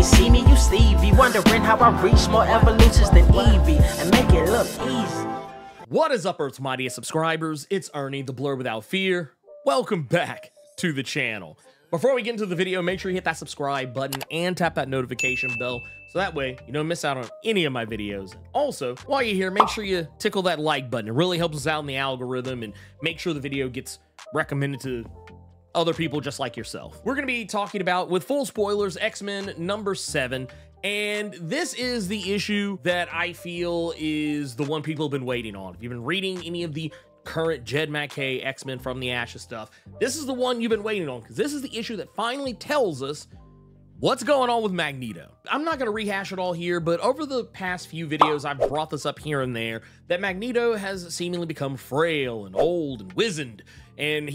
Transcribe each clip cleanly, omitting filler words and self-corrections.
see me, you Stevie, wondering how I reach more evolutions than Eevee and make it look easy. What is up, Earth's mightiest subscribers? It's Ernie, the Blerd without fear. Welcome back to the channel. Before we get into the video, make sure you hit that subscribe button and tap that notification bell so that way you don't miss out on any of my videos. Also, while you're here, make sure you tickle that like button. It really helps us out in the algorithm and make sure the video gets recommended to other people just like yourself. We're going to be talking about, with full spoilers, X-Men number 7. And this is the issue that I feel is the one people have been waiting on. If you've been reading any of the current Jed MacKay X-Men from the Ashes stuff, this is the one you've been waiting on, because this is the issue that finally tells us what's going on with Magneto. I'm not going to rehash it all here, but over the past few videos, I've brought this up here and there, that Magneto has seemingly become frail and old and wizened, and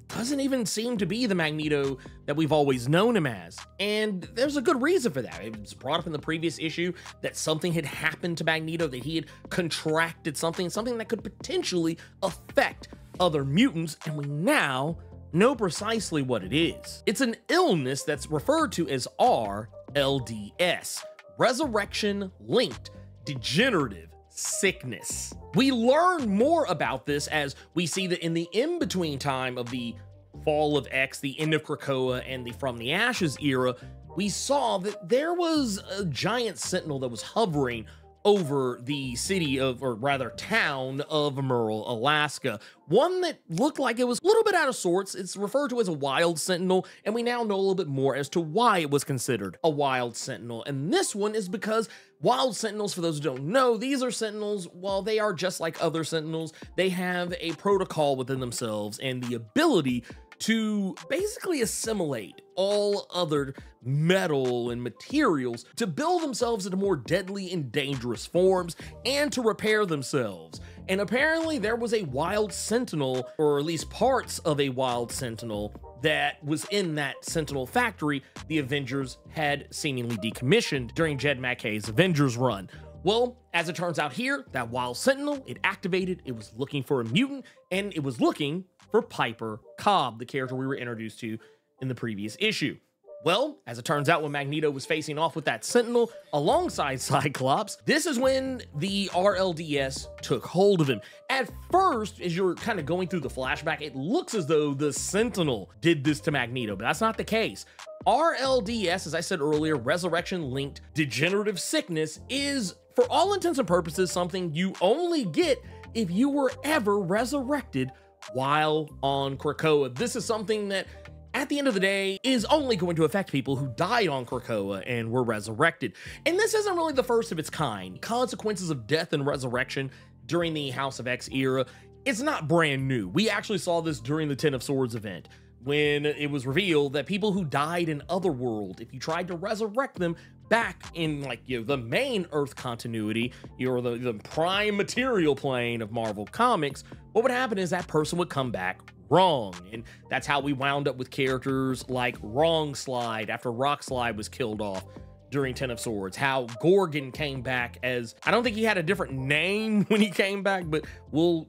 doesn't even seem to be the Magneto that we've always known him as. And there's a good reason for that. It was brought up in the previous issue that something had happened to Magneto, that he had contracted something that could potentially affect other mutants, and we now know precisely what it is. It's an illness that's referred to as RLDS, Resurrection-Linked Degenerative Sickness. We learn more about this as we see that in the in-between time of the fall of X, the end of Krakoa, and the From the Ashes era, we saw that there was a giant sentinel that was hovering over the city of, or rather town of Merle, Alaska. One that looked like it was a little bit out of sorts. It's referred to as a wild sentinel, and we now know a little bit more as to why it was considered a wild sentinel. And this one is because wild sentinels, for those who don't know, these are sentinels, while they are just like other sentinels, they have a protocol within themselves and the ability to basically assimilate all other metal and materials to build themselves into more deadly and dangerous forms and to repair themselves. And apparently there was a wild sentinel, or at least parts of a wild sentinel, that was in that Sentinel factory the Avengers had seemingly decommissioned during Jed MacKay's Avengers run. Well, as it turns out here, that wild sentinel, it activated, it was looking for a mutant, and it was looking for Piper Cobb, the character we were introduced to in the previous issue. Well, as it turns out, when Magneto was facing off with that Sentinel alongside Cyclops, this is when the RLDS took hold of him. At first, as you're kind of going through the flashback, it looks as though the Sentinel did this to Magneto, but that's not the case. RLDS, as I said earlier, Resurrection-Linked Degenerative Sickness, is, for all intents and purposes, something you only get if you were ever resurrected while on Krakoa. This is something that, at the end of the day, is only going to affect people who died on Krakoa and were resurrected. And this isn't really the first of its kind. Consequences of death and resurrection during the House of X era, it's not brand new. We actually saw this during the Ten of Swords event, when it was revealed that people who died in Otherworld, if you tried to resurrect them back in, like, the main Earth continuity, or the prime material plane of Marvel Comics, what would happen is that person would come back wrong. And that's how we wound up with characters like Wrong Slide after Rock Slide was killed off during Ten of Swords. How Gorgon came back as, I don't think he had a different name when he came back, but we'll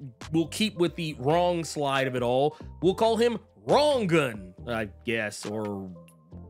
keep with the Wrong Slide of it all. We'll call him Wrong Gun, I guess, or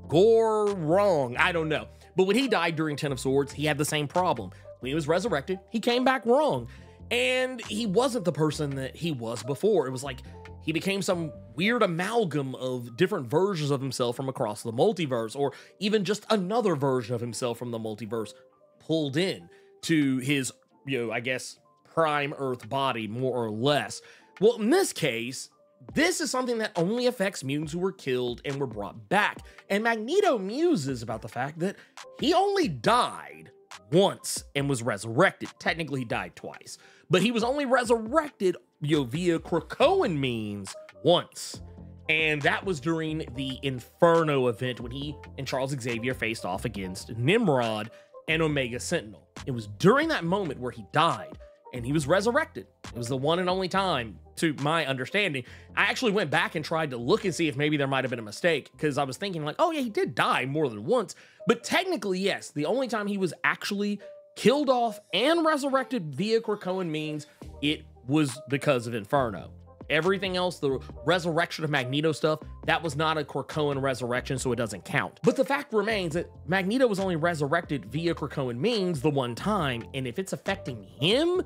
Gore Wrong, I don't know. But when he died during Ten of Swords, he had the same problem. When he was resurrected, he came back wrong. And he wasn't the person that he was before. It was like he became some weird amalgam of different versions of himself from across the multiverse, or even just another version of himself from the multiverse pulled in to his, I guess, prime Earth body, more or less. Well, in this case, this is something that only affects mutants who were killed and were brought back. And Magneto muses about the fact that he only died once and was resurrected. Technically, he died twice, but he was only resurrected, via Krakoan means once. And that was during the Inferno event when he and Charles Xavier faced off against Nimrod and Omega Sentinel. It was during that moment where he died and he was resurrected. It was the one and only time, to my understanding. I actually went back and tried to look and see if maybe there might have been a mistake, because I was thinking like, oh yeah, he did die more than once. But technically, yes, the only time he was actually killed off and resurrected via Krakoan means, it was because of Inferno. Everything else, the resurrection of Magneto stuff, that was not a Krakoan resurrection, so it doesn't count. But the fact remains that Magneto was only resurrected via Krakoan means the one time, and if it's affecting him,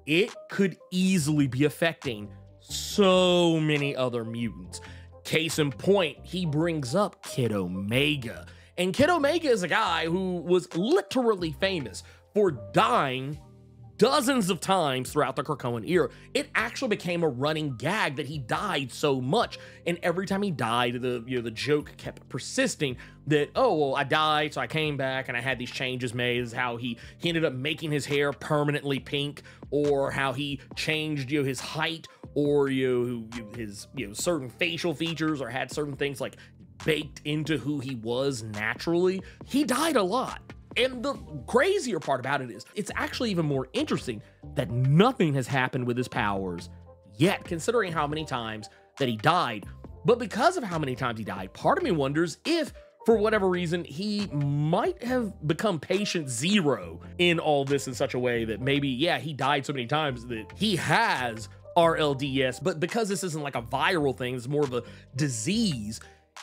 it could easily be affecting so many other mutants. Case in point, he brings up Kid Omega. And Kid Omega is a guy who was literally famous for dying dozens of times throughout the Krakoan era. It actually became a running gag that he died so much, and every time he died, the joke kept persisting that, oh, well, I died, so I came back and I had these changes made. Is how he ended up making his hair permanently pink, or how he changed his height, or his certain facial features, or had certain things like baked into who he was naturally. He died a lot. And the crazier part about it is, it's actually even more interesting that nothing has happened with his powers yet, considering how many times that he died. But because of how many times he died, part of me wonders if, for whatever reason, he might have become patient zero in all this in such a way that maybe, yeah, he died so many times that he has RLDS, but because this isn't like a viral thing, it's more of a disease,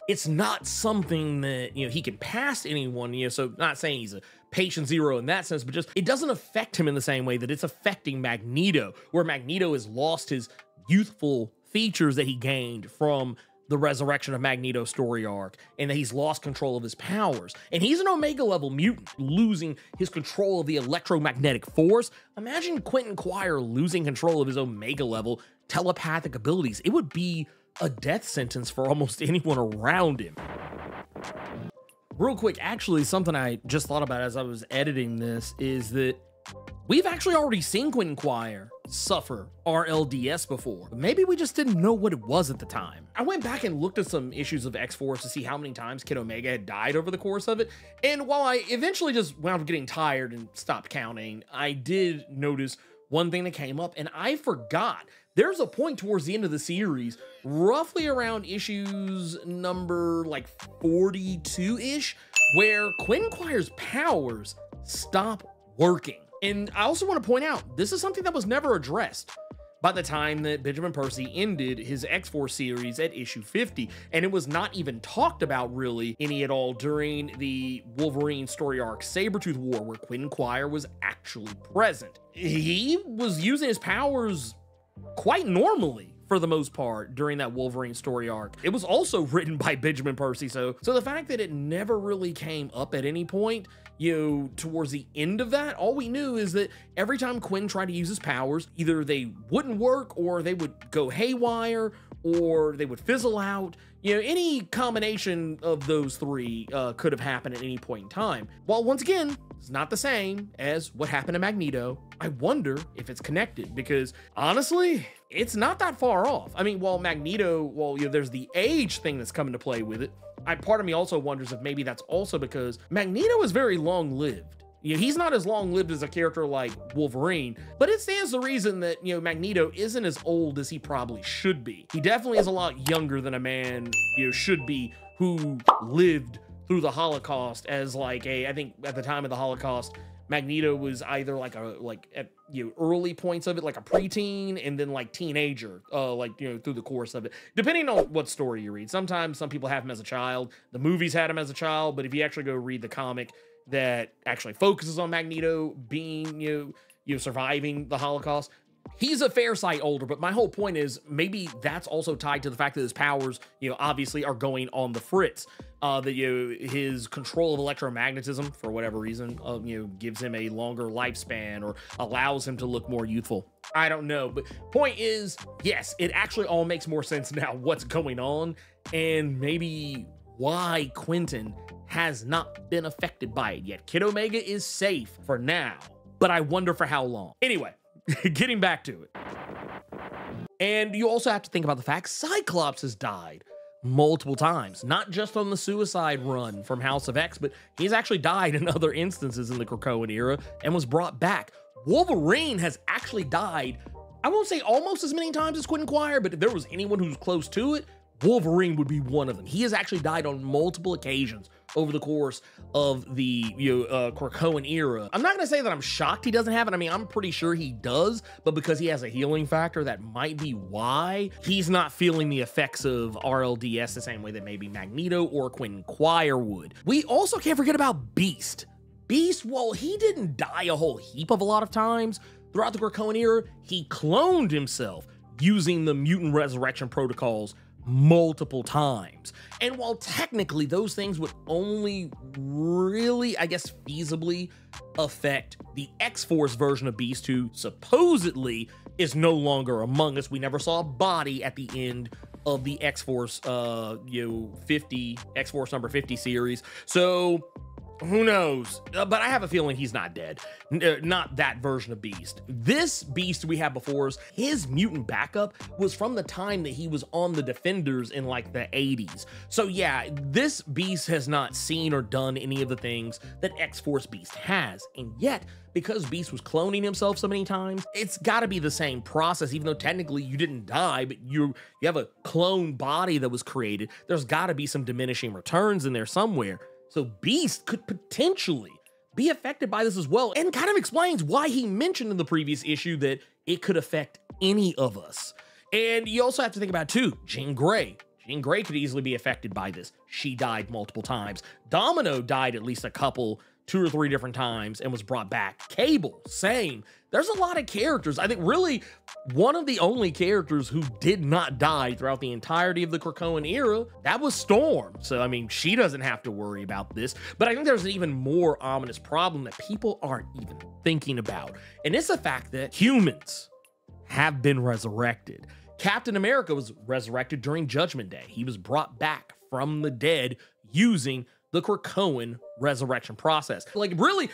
it's not something that, he can pass anyone, so not saying he's a patient zero in that sense, but just it doesn't affect him in the same way that it's affecting Magneto, where Magneto has lost his youthful features that he gained from the resurrection of Magneto story arc, and that he's lost control of his powers. And he's an Omega level mutant, losing his control of the electromagnetic force. Imagine Quentin Quire losing control of his Omega level telepathic abilities. It would be a death sentence for almost anyone around him. Real quick, actually, something I just thought about as I was editing this is that we've actually already seen Quentin Quire suffer RLDS before. Maybe we just didn't know what it was at the time. I went back and looked at some issues of X-Force to see how many times Kid Omega had died over the course of it. And while I eventually just wound up getting tired and stopped counting, I did notice one thing that came up, and I forgot. There's a point towards the end of the series, roughly around issues number like 42-ish, where Quentin Quire's powers stop working. And I also want to point out, this is something that was never addressed by the time that Benjamin Percy ended his X-Force series at issue 50, and it was not even talked about really any at all during the Wolverine story arc Sabretooth War, where Quentin Quire was actually present. He was using his powers quite normally for the most part during that Wolverine story arc. It was also written by Benjamin Percy, so the fact that it never really came up at any point, towards the end of that, all we knew is that every time Quinn tried to use his powers, either they wouldn't work, or they would go haywire, or they would fizzle out. Any combination of those three could have happened at any point in time. While once again, it's not the same as what happened to Magneto, I wonder if it's connected, because honestly, it's not that far off. I mean, while Magneto, there's the age thing that's come into play with it, part of me also wonders if maybe that's also because Magneto is very long-lived. He's not as long-lived as a character like Wolverine, but it stands to reason that, Magneto isn't as old as he probably should be. He definitely is a lot younger than a man, should be, who lived through the Holocaust as I think at the time of the Holocaust, Magneto was either at early points of it, like a preteen, and then teenager, through the course of it, depending on what story you read. Sometimes some people have him as a child. The movies had him as a child, but if you actually go read the comic that actually focuses on Magneto being, surviving the Holocaust, he's a fair sight older. But my whole point is maybe that's also tied to the fact that his powers, obviously are going on the fritz. That his control of electromagnetism, for whatever reason, gives him a longer lifespan or allows him to look more youthful. I don't know, but point is, yes, it actually all makes more sense now what's going on, and maybe why Quentin has not been affected by it yet. Kid Omega is safe for now, but I wonder for how long. Anyway, getting back to it. And you also have to think about the fact Cyclops has died multiple times, not just on the Suicide Run from House of X, but he's actually died in other instances in the Krakoan era and was brought back. Wolverine has actually died, I won't say almost as many times as Quentin Quire, but if there was anyone who's close to it, Wolverine would be one of them. He has actually died on multiple occasions over the course of the Krakoan era. I'm not gonna say that I'm shocked he doesn't have it. I mean, I'm pretty sure he does, but because he has a healing factor, that might be why he's not feeling the effects of RLDS the same way that maybe Magneto or Quentin Quire would. We also can't forget about Beast. Beast, well, he didn't die a whole heap of a lot of times throughout the Krakoan era. He cloned himself using the mutant resurrection protocols multiple times. And while technically those things would only really, I guess, feasibly affect the X-Force version of Beast, who supposedly is no longer among us. We never saw a body at the end of the X-Force, X-Force number 50 series. So who knows? But I have a feeling he's not dead. Not that version of Beast. This Beast we have before us, his mutant backup was from the time that he was on the Defenders in like the 80s. So yeah, this Beast has not seen or done any of the things that X-Force Beast has. And yet, because Beast was cloning himself so many times, it's gotta be the same process, even though technically you didn't die, but you have a clone body that was created. There's gotta be some diminishing returns in there somewhere. So Beast could potentially be affected by this as well, and kind of explains why he mentioned in the previous issue that it could affect any of us. And you also have to think about too, Jean Grey. Jean Grey could easily be affected by this. She died multiple times. Domino died at least a couple, 2 or 3 different times and was brought back. Cable, same. There's a lot of characters. I think really one of the only characters who did not die throughout the entirety of the Krakoan era, that was Storm. So, I mean, she doesn't have to worry about this. But I think there's an even more ominous problem that people aren't even thinking about. And it's the fact that humans have been resurrected. Captain America was resurrected during Judgment Day. He was brought back from the dead using the Krakoan resurrection process. Like, really,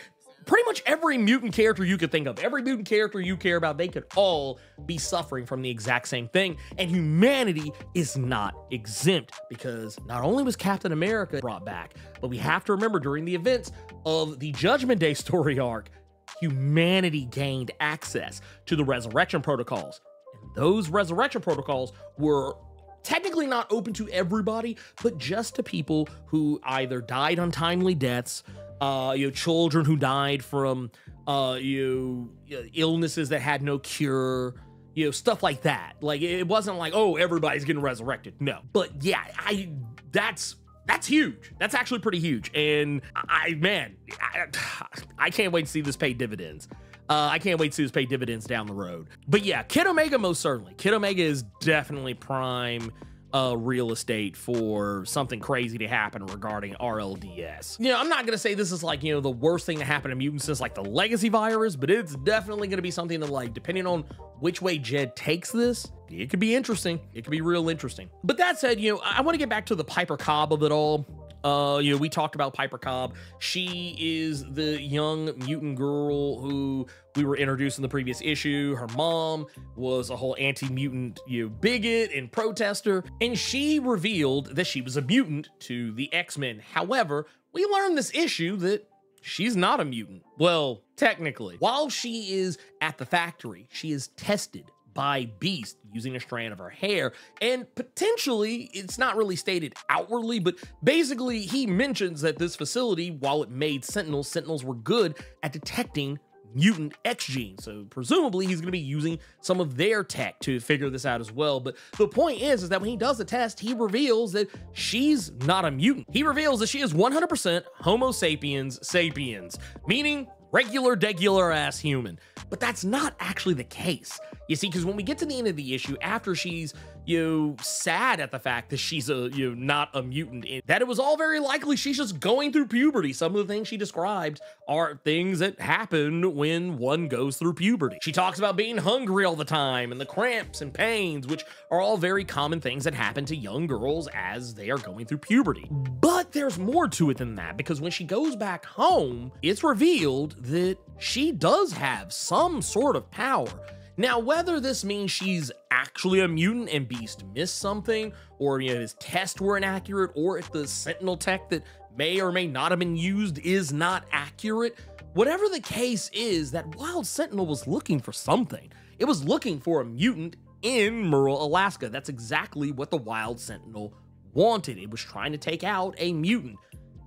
pretty much every mutant character you could think of, every mutant character you care about, they could all be suffering from the exact same thing. And humanity is not exempt, because not only was Captain America brought back, but we have to remember during the events of the Judgment Day story arc, humanity gained access to the resurrection protocols. And those resurrection protocols were technically not open to everybody, but just to people who either died untimely deaths, children who died from illnesses that had no cure, stuff like that. Like, it wasn't like, oh, everybody's getting resurrected. No, but yeah, that's huge. That's actually pretty huge. And I can't wait to see this pay dividends. I can't wait to see this pay dividends down the road. But yeah, Kid Omega, most certainly. Kid Omega is definitely prime real estate for something crazy to happen regarding RLDS. I'm not gonna say this is like, the worst thing to happen to mutants since like the Legacy virus, but it's definitely gonna be something that, like, depending on which way Jed takes this, it could be interesting. It could be real interesting. But that said, I want to get back to the Piper Cobb of it all. We talked about Piper Cobb. She is the young mutant girl who we were introduced in the previous issue. Her mom was a whole anti-mutant, bigot and protester, and she revealed that she was a mutant to the X-Men. However, we learned this issue that she's not a mutant. Well, technically. While she is at the factory, she is tested by Beast using a strand of her hair, and potentially, it's not really stated outwardly, but basically he mentions that this facility, while it made Sentinels were good at detecting mutant X genes. So presumably he's going to be using some of their tech to figure this out as well. But the point is that when he does the test, he reveals that she's not a mutant. He reveals that she is 100% Homo sapiens, meaning regular, degular ass human. But that's not actually the case. You see, because when we get to the end of the issue, after she's, sad at the fact that she's not a mutant, that it was all very likely she's just going through puberty. Some of the things she described are things that happen when one goes through puberty. She talks about being hungry all the time and the cramps and pains, which are all very common things that happen to young girls as they are going through puberty. But there's more to it than that, because when she goes back home, it's revealed that she does have some sort of power. Now, whether this means she's actually a mutant and Beast missed something, or his tests were inaccurate, or if the Sentinel tech that may or may not have been used is not accurate, whatever the case is, that Wild Sentinel was looking for something. It was looking for a mutant in Merle, Alaska. That's exactly what the Wild Sentinel wanted. It was trying to take out a mutant.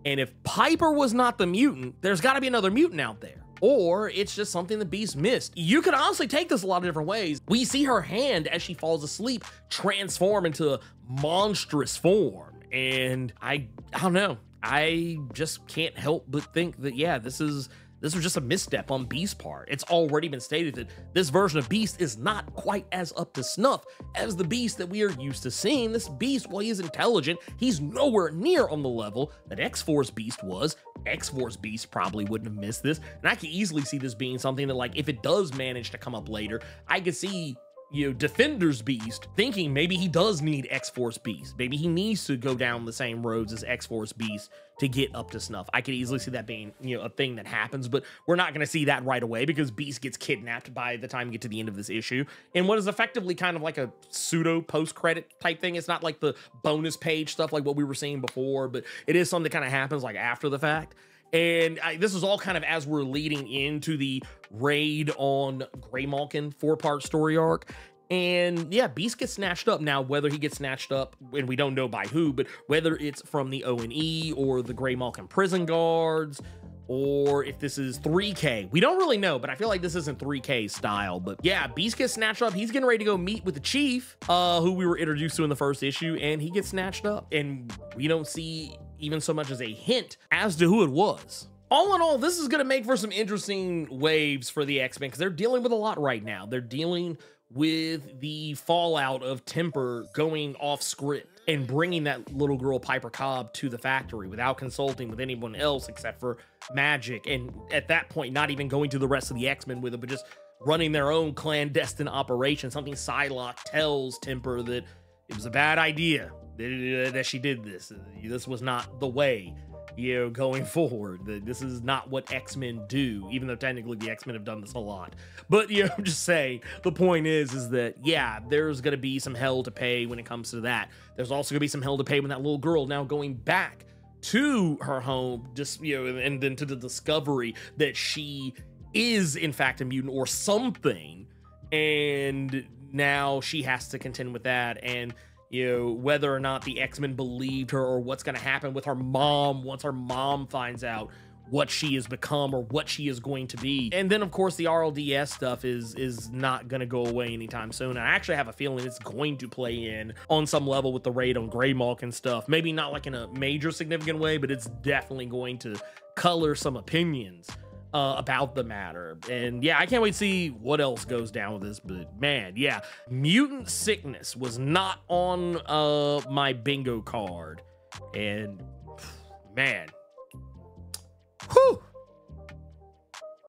And if Piper was not the mutant, there's got to be another mutant out there. Or it's just something the Beast missed. You could honestly take this a lot of different ways. We see her hand as she falls asleep transform into a monstrous form. And I don't know. I just can't help but think that, yeah, this was just a misstep on Beast's part. It's already been stated that this version of Beast is not quite as up to snuff as the Beast that we are used to seeing. This Beast, while he is intelligent, he's nowhere near on the level that X-Force Beast was. X-Force Beast probably wouldn't have missed this. And I could easily see this being something that, like, if it does manage to come up later, I could see, you know, Defender's Beast thinking maybe he does need X-Force Beast. Maybe he needs to go down the same roads as X-Force Beast to get up to snuff. I could easily see that being, you know, a thing that happens, but we're not going to see that right away because Beast gets kidnapped by the time we get to the end of this issue. And what is effectively kind of like a pseudo post-credit type thing. It's not like the bonus page stuff like what we were seeing before, but it is something that kind of happens like after the fact. And this is all kind of as we're leading into the raid on Greymalkin 4-part story arc. And yeah, Beast gets snatched up. Now, whether he gets snatched up, and we don't know by who, but whether it's from the O&E or the Greymalkin prison guards, or if this is 3K, we don't really know, but I feel like this isn't 3K style. But yeah, Beast gets snatched up. He's getting ready to go meet with the chief, who we were introduced to in the first issue, and he gets snatched up. And we don't see even so much as a hint as to who it was. All in all, this is going to make for some interesting waves for the X-Men because they're dealing with a lot right now. They're dealing with the fallout of Temper going off script and bringing that little girl Piper Cobb to the factory without consulting with anyone else except for Magic. And at that point, not even going to the rest of the X-Men with it, but just running their own clandestine operation. Something Psylocke tells Temper that it was a bad idea that she did this. This was not the way, you know, going forward. This is not what X-Men do, even though technically the X-Men have done this a lot. But, you know, I'm just saying, the point is that, yeah, there's going to be some hell to pay when it comes to that. There's also going to be some hell to pay when that little girl now going back to her home, just, you know, and then to the discovery that she is, in fact, a mutant or something. And now she has to contend with that. And, you know, whether or not the X-Men believed her or what's going to happen with her mom once her mom finds out what she has become or what she is going to be. And then, of course, the RLDS stuff is not going to go away anytime soon. And I actually have a feeling it's going to play in on some level with the raid on Greymalkin stuff. Maybe not like in a major significant way, but it's definitely going to color some opinions about the matter. And yeah, I can't wait to see what else goes down with this. But man, yeah, mutant sickness was not on my bingo card. And man, whew,